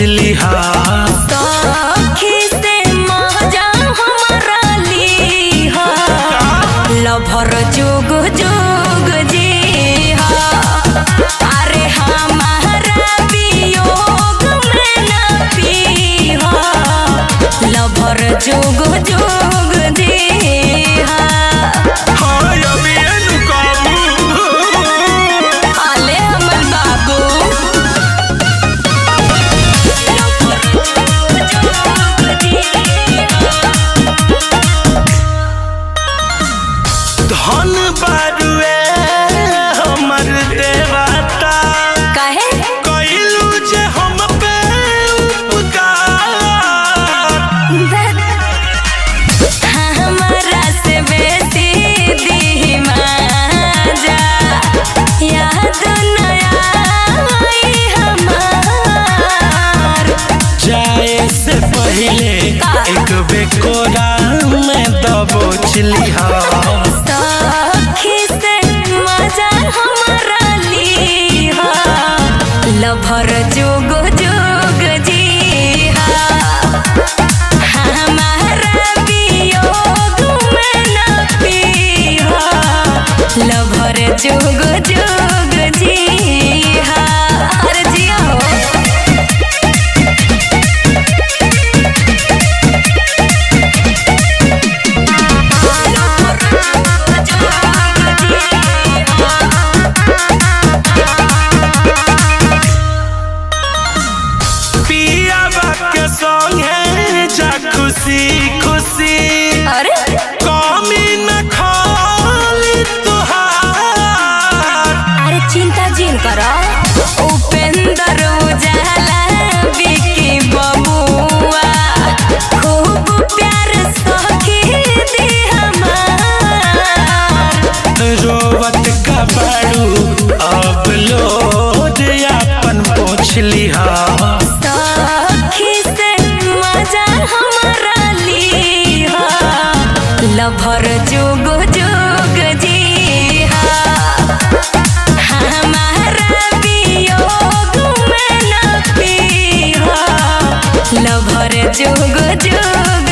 पूछली सखी से मजा हमारा ली लभर जुग जुग जी अरे हमारा वियोग में न पी लभर जुग जुग जी धन बारुए हमर देवता काहे कइलू जे हम पे उपकार हमरा से बेसी दी माजा याद नया हमार जाए से पहले एक बेकोरा में दबोचली सखी से मजा हमारा ली लभर जुग जुग जी हमारा वियोग में न पी लभर जुग जुग जी अरे जिया हो के संगे जा खुशी खुशी अरे कमी न खाली तुहार अरे चिंता जिन करो उपेंद्र उजाला बिकी बबुआ खूब प्यार सखी दी हमार रोवत का बारू अब लोड अपन पूछली सखी से मजा हमारा ली लभर जुग जुग जी हमारा वियोग में न पी लभर जुग जुग